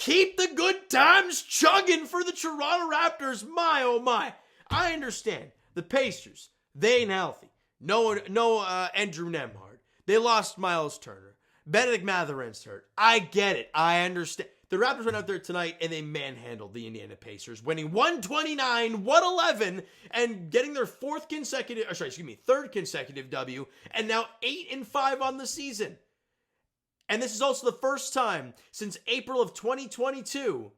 Keep the good times chugging for the Toronto Raptors. My, oh my. I understand. The Pacers, they ain't healthy. No Andrew Nembhard. They lost Miles Turner. Benedict Mathurin's hurt. I get it. I understand. The Raptors went out there tonight and they manhandled the Indiana Pacers, winning 129-111 and getting their third consecutive W, and now 8-5 on the season. And this is also the first time since April of 2022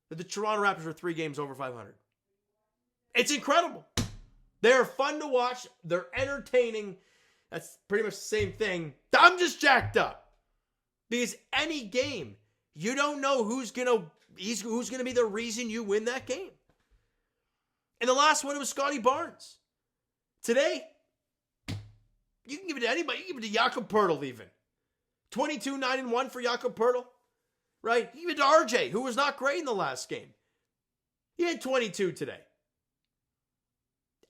that the Toronto Raptors are 3 games over 500. It's incredible. They're fun to watch. They're entertaining. That's pretty much the same thing. I'm just jacked up. Because any game, you don't know who's gonna be the reason you win that game. And the last one, it was Scotty Barnes. Today, you can give it to anybody. You can give it to Jakob Poeltl even. 22-9-1 for Jakob Poeltl, right? Even to RJ, who was not great in the last game. He had 22 today.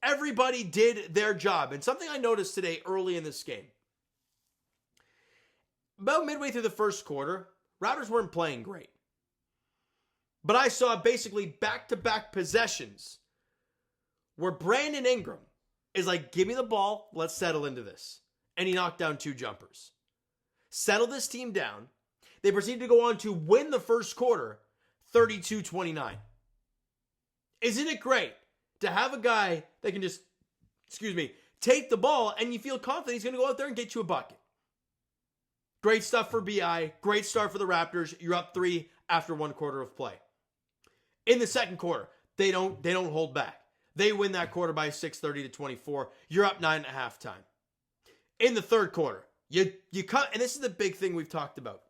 Everybody did their job. And something I noticed today early in this game. About midway through the first quarter, Raptors weren't playing great. But I saw basically back-to-back possessions where Brandon Ingram is like, give me the ball, let's settle into this. And he knocked down 2 jumpers. Settle this team down. They proceeded to go on to win the first quarter, 32-29. Isn't it great to have a guy that can just, take the ball and you feel confident he's going to go out there and get you a bucket? Great stuff for BI. Great start for the Raptors. You're up 3 after 1 quarter of play. In the second quarter, they don't hold back. They win that quarter by 6, 30-24. You're up 9 at halftime. In the third quarter, you cut, and this is the big thing we've talked about.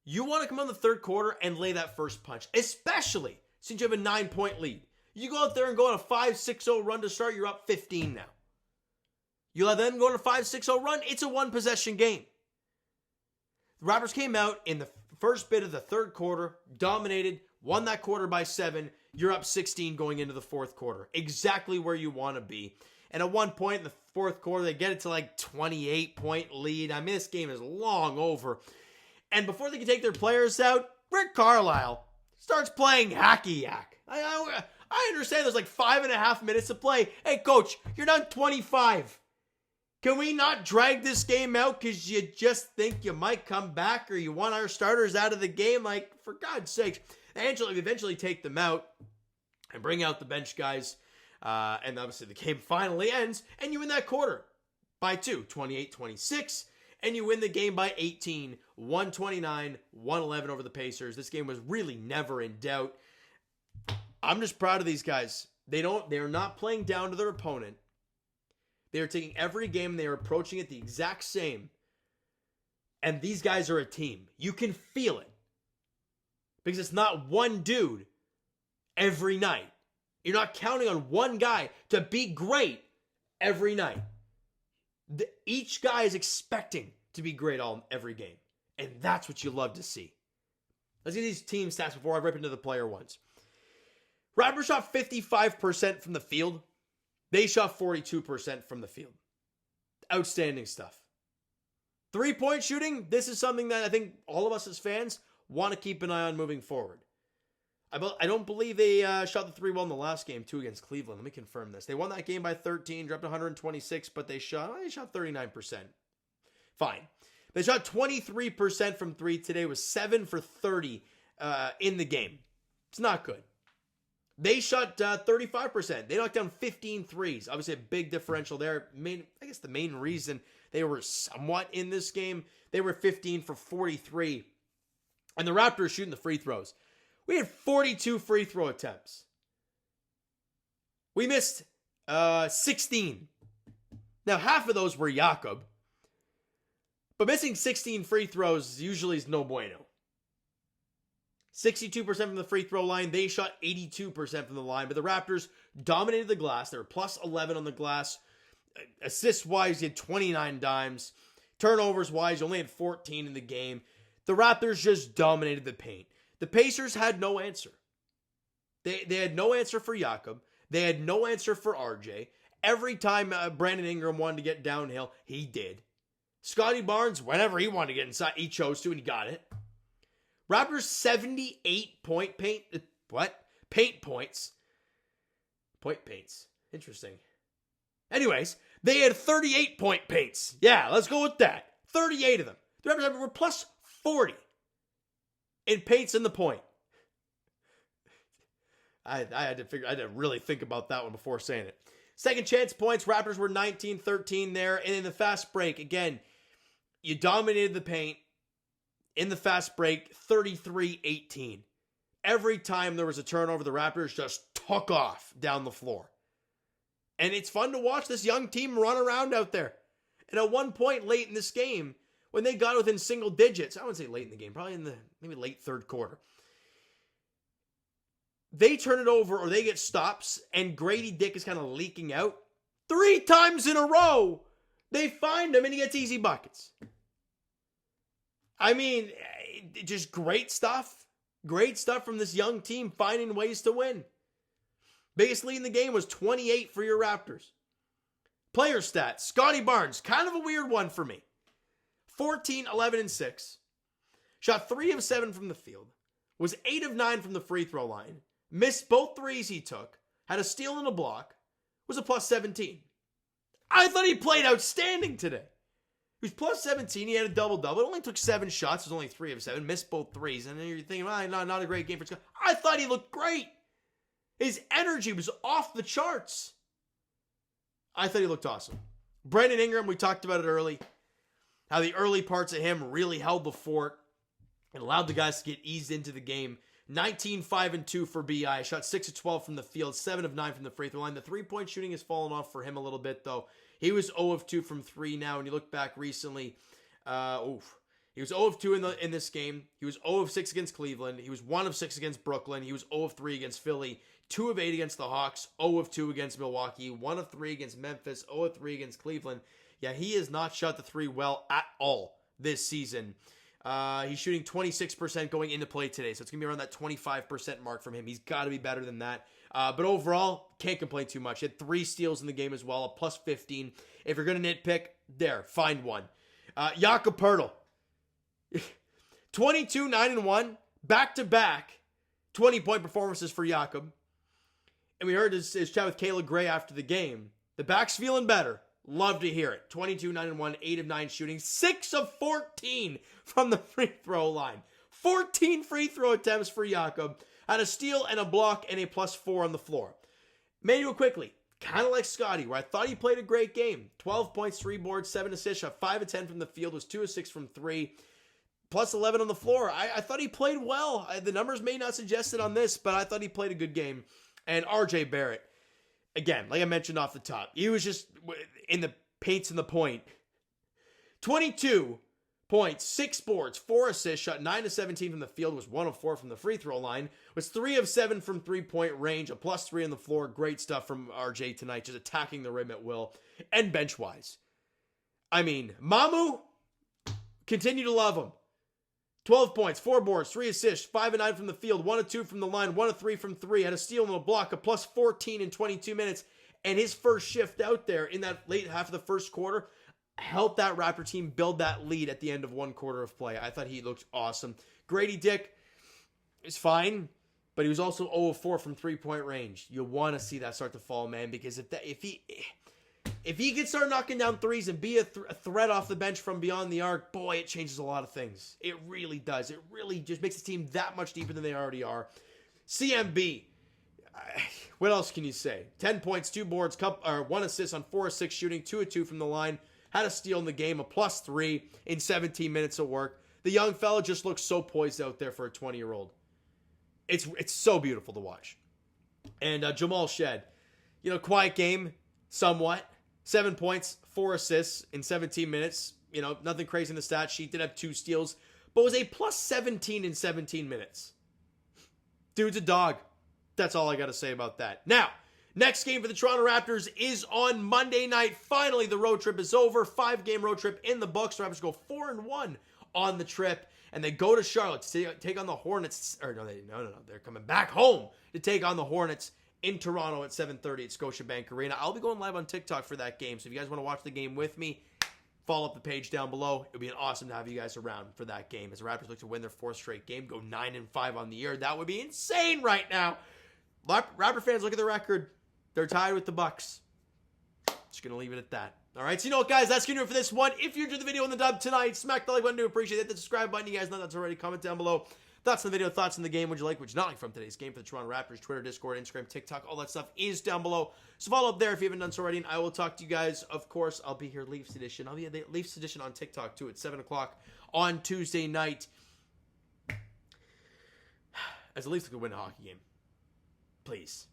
You want to come on the third quarter and lay that first punch, especially since you have a 9-point lead. You go out there and go on a 5-6-0 run to start, you're up 15 now. You let them go on a 5-6-0 run, it's a 1-possession game. The Raptors came out in the first bit of the third quarter, dominated, won that quarter by 7. You're up 16 going into the fourth quarter. Exactly where you want to be. And at one point in the fourth quarter, they get it to like 28-point lead. I mean, this game is long over. And before they can take their players out, Rick Carlisle starts playing hacky yak. I understand there's like 5.5 minutes to play. Hey, coach, you're down 25. Can we not drag this game out because you just think you might come back or you want our starters out of the game? Like, for God's sakes. They eventually take them out and bring out the bench guys. And obviously the game finally ends, and you win that quarter by 2, 28-26, and you win the game by 18, 129-111 over the Pacers. This game was really never in doubt. I'm just proud of these guys. They're not playing down to their opponent. They are taking every game, they are approaching it the exact same. And these guys are a team. You can feel it. Because it's not one dude every night. You're not counting on one guy to be great every night. Each guy is expecting to be great every game. And that's what you love to see. Let's get these team stats before I rip into the player ones. Raptors shot 55% from the field. They shot 42% from the field. Outstanding stuff. 3-point shooting, this is something that I think all of us as fans want to keep an eye on moving forward. I don't believe they shot the 3 well in the last game, too, against Cleveland. Let me confirm this. They won that game by 13, dropped 126, but they shot 39%. Fine. They shot 23% from 3 today, was 7 for 30 in the game. It's not good. They shot 35%. They knocked down 15 threes. Obviously, a big differential there. I guess the main reason they were somewhat in this game, they were 15 for 43. And the Raptors shooting the free throws. We had 42 free throw attempts. We missed 16. Now, half of those were Jakob. But missing 16 free throws usually is no bueno. 62% from the free throw line. They shot 82% from the line. But the Raptors dominated the glass. They were plus 11 on the glass. Assist-wise, you had 29 dimes. Turnovers-wise, you only had 14 in the game. The Raptors just dominated the paint. The Pacers had no answer. They had no answer for Jakob. They had no answer for RJ. Every time Brandon Ingram wanted to get downhill, he did. Scotty Barnes, whenever he wanted to get inside, he chose to, and he got it. Raptors 78 paint points. Point paints. Interesting. Anyways, they had 38 point paints. Yeah, let's go with that. 38 of them. The Raptors were plus 40 in paints in the point. I had to really think about that one before saying it. Second chance points, Raptors were 19-13 there. And in the fast break, again, you dominated the paint. In the fast break, 33-18. Every time there was a turnover, the Raptors just took off down the floor. And it's fun to watch this young team run around out there. And at one point late in this game, when they got within single digits, I wouldn't say late in the game, probably in the maybe late third quarter, they turn it over or they get stops, and Grady Dick is kind of leaking out. 3 times in a row, they find him and he gets easy buckets. I mean, just great stuff. Great stuff from this young team finding ways to win. Biggest lead in the game was 28 for your Raptors. Player stats, Scotty Barnes, kind of a weird one for me. 14, 11, and 6. Shot 3 of 7 from the field. Was 8 of 9 from the free throw line. Missed both threes he took. Had a steal and a block. Was a plus 17. I thought he played outstanding today. He was plus 17. He had a double-double. It only took 7 shots. It was only 3 of 7. Missed both threes. And then you're thinking, not a great game for Scott. I thought he looked great. His energy was off the charts. I thought he looked awesome. Brandon Ingram, we talked about it early. How the early parts of him really held the fort and allowed the guys to get eased into the game. 19, 5, and 2 for BI. Shot 6 of 12 from the field, 7 of 9 from the free throw line. The three-point shooting has fallen off for him a little bit, though. He was 0 of 2 from 3 now. When you look back recently, he was 0 of 2 in this game. He was 0 of 6 against Cleveland. He was 1 of 6 against Brooklyn. He was 0 of 3 against Philly. 2 of 8 against the Hawks. 0 of 2 against Milwaukee. 1 of 3 against Memphis. 0 of 3 against Cleveland. Yeah, he has not shot the 3 well at all this season. He's shooting 26% going into play today, so it's going to be around that 25% mark from him. He's got to be better than that. But overall, can't complain too much. He had 3 steals in the game as well, a plus 15. If you're going to nitpick, find one. Jakob Poeltl, 22, 9, and 1, back-to-back 20-point performances for Jakob. And we heard his chat with Kayla Gray after the game. The back's feeling better. Love to hear it. 22, 9, and 1, 8 of 9 shooting, 6 of 14 from the free throw line. 14 free throw attempts for Jakob. Had a steal and a block and a plus 4 on the floor. Manuel quickly, kind of like Scotty, where I thought he played a great game. 12 points, 3 boards, 7 assists, shot 5 of 10 from the field, was 2 of 6 from 3. Plus 11 on the floor. I thought he played well. The numbers may not suggest it on this, but I thought he played a good game. And RJ Barrett, again, like I mentioned off the top, he was just in the paints and the point. 22 points, 6 boards, 4 assists, shot 9 of 17 from the field, was 1 of 4 from the free throw line, was 3 of 7 from 3-point range, a plus 3 on the floor. Great stuff from RJ tonight, just attacking the rim at will. And bench-wise, I mean, Mamu, continue to love him. 12 points, 4 boards, 3 assists, 5 of 9 from the field, 1 of 2 from the line, 1 of 3 from 3, had a steal and a block, a plus 14 in 22 minutes, and his first shift out there in that late half of the first quarter helped that Raptor team build that lead at the end of one quarter of play. I thought he looked awesome. Grady Dick is fine, but he was also 0 of 4 from 3-point range. You want to see that start to fall, man, because if he could start knocking down threes and be a threat off the bench from beyond the arc, boy, it changes a lot of things. It really does. It really just makes the team that much deeper than they already are. CMB, what else can you say? 10 points, 2 boards, 1 assist on 4 of 6 shooting, 2 of 2 from the line. Had a steal in the game, a plus 3 in 17 minutes of work. The young fella just looks so poised out there for a 20-year-old. It's so beautiful to watch. And Jamal Shed, quiet game, somewhat. 7 points, 4 assists in 17 minutes. Nothing crazy in the stat sheet. Did have 2 steals, but was a plus 17 in 17 minutes. Dude's a dog. That's all I got to say about that. Now, next game for the Toronto Raptors is on Monday night. Finally, the road trip is over. 5-game road trip in the books. The Raptors go 4-1 on the trip, and they go to Charlotte to take on the Hornets. Or no, they're coming back home to take on the Hornets in Toronto at 7:30 at Scotiabank Arena. I'll be going live on TikTok for that game, so if you guys want to watch the game with me, Follow up the page down below. It would be awesome to have you guys around for that game as the Raptors look to win their 4th straight game, go 9-5 on the year. That would be insane right now. Raptor fans, look at the record. They're tied with the Bucks. Just going to leave it at that. All right, so you know what, guys? That's going to do it for this one. If you enjoyed the video on the dub tonight, smack the like button. Do appreciate it. Hit the subscribe button. You guys know that's already. Comment down below. Thoughts on the video, thoughts on the game. Would you like, would you not like from today's game for the Toronto Raptors? Twitter, Discord, Instagram, TikTok, all that stuff is down below. So follow up there if you haven't done so already. And I will talk to you guys. Of course, I'll be here Leafs Edition. I'll be at the Leafs Edition on TikTok, too, at 7 o'clock on Tuesday night. As the Leafs could win a hockey game. Please.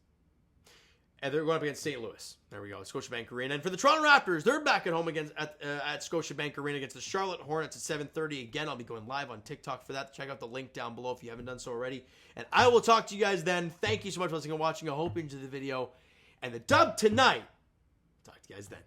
And they're going up against St. Louis. There we go, Scotiabank Arena. And for the Toronto Raptors, they're back at home against at Scotiabank Arena against the Charlotte Hornets at 7:30. Again, I'll be going live on TikTok for that. Check out the link down below if you haven't done so already. And I will talk to you guys then. Thank you so much for listening and watching. I hope you enjoyed the video. And the dub tonight. Talk to you guys then.